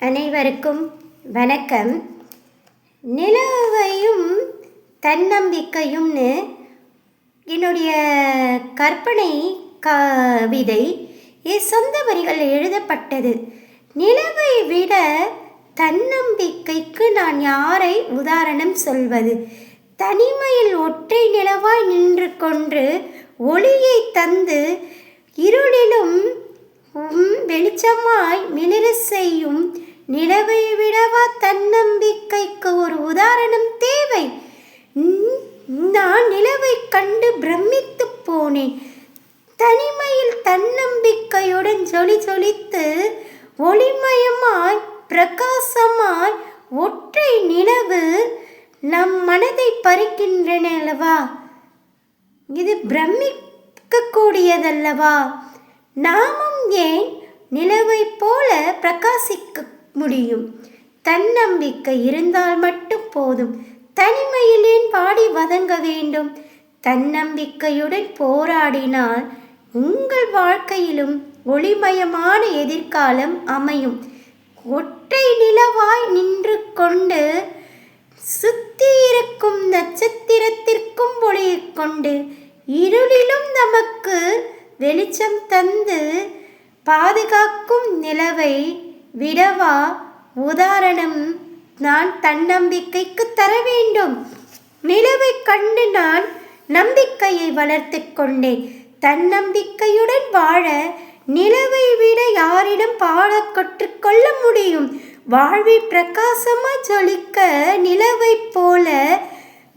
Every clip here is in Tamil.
அனைவருக்கும் வணக்கம். நிலவையும் தன்னம்பிக்கையும்னு என்னுடைய கற்பனை கவிதை என் சொந்த வரிகளில் எழுதப்பட்டது. நிலவை விட தன்னம்பிக்கைக்கு நான் யாரை உதாரணம் சொல்வது? தனிமையில் ஒற்றை நிலவாய் நின்று கொண்டு ஒளியை தந்து இருளிலும் வெளிச்சமாய் மிளிர செய்யும் நிலவை விடவா தன்னம்பிக்கைக்கு ஒரு உதாரணம் தேவை? நான் நிலவை கண்டு பிரமித்து போனேன். தனிமையில் தன்னம்பிக்கையுடன் ஜொலித்து ஒளிமயமாய் பிரகாசமாய் ஒற்றை நிலவு நம் மனதை பறிக்கின்றன அல்லவா? இது பிரமிக்கக்கூடியதல்லவா? நாமும் ஏன் நிலவை போல பிரகாசிக்க முடியும்? தன்னம்பிக்கை இருந்தால் மட்டும் போதும். தனிமையில் ஏன் பாடி வதங்க வேண்டும்? தன்னம்பிக்கையுடன் போராடினால் உங்கள் வாழ்க்கையிலும் ஒளிமயமான எதிர்காலம் அமையும். ஒற்றை நிலவாய் நின்று கொண்டு சுத்தி இருக்கும் நட்சத்திரத்திற்கும் ஒளியை கொண்டு இருளிலும் நமக்கு வெளிச்சம் தந்து பாதுகாக்கும் நிலவை விடவா உதாரணம் நான் தன்னம்பிக்கைக்கு தர வேண்டும்? நிலவை கண்டு நான் நம்பிக்கையை வளர்த்து கொண்டேன். தன்னம்பிக்கையுடன் வாழ நிலவை விட யாரிடம் பாட கற்றுக்கொள்ள முடியும்? வாழ்வில் பிரகாசமாய் ஜொலிக்க நிலவை போல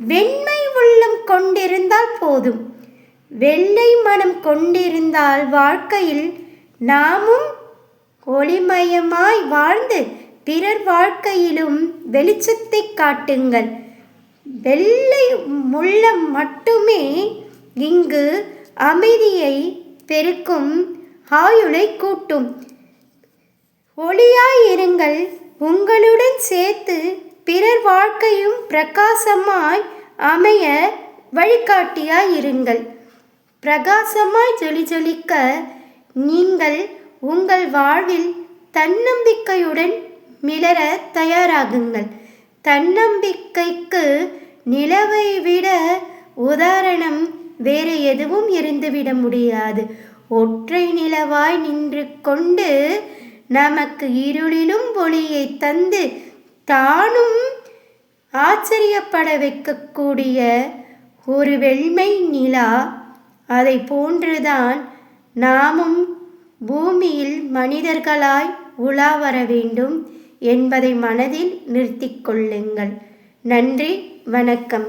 வெண்மை உள்ளம் கொண்டிருந்தால் போதும். வெள்ளை மனம் கொண்டிருந்தால் வாழ்க்கையில் நாமும் ஒளிமயமாய் வாழ்ந்து பிறர் வாழ்க்கையிலும் வெளிச்சத்தை காட்டுங்கள். வெள்ளை உள்ளம் மட்டுமே இங்கு அமைதியை பெருக்கும், ஆயுளை கூட்டும். ஒளியாய் இருங்கள், உங்களுடன் சேர்த்து பிறர் வாழ்க்கையும் பிரகாசமாய் அமைய வழிகாட்டியாய் இருங்கள். பிரகாசமாய் ஜொலிக்க நீங்கள் உங்கள் வாழ்வில் தன்னம்பிக்கையுடன் மிளர தயாராகுங்கள். தன்னம்பிக்கைக்கு நிலவை விட உதாரணம் வேறு எதுவும் இருந்துவிட முடியாது. ஒற்றை நிலவாய் நின்று கொண்டு நமக்கு இருளிலும் ஒளியை தந்து தானும் ஆச்சரியப்பட வைக்கக்கூடிய ஒரு வெண்மை நிலா. அதை போன்றுதான் நாமும் பூமியில் மனிதர்களாய் உலா வர வேண்டும் என்பதை மனதில் நிறுத்திக் கொள்ளுங்கள். நன்றி, வணக்கம்.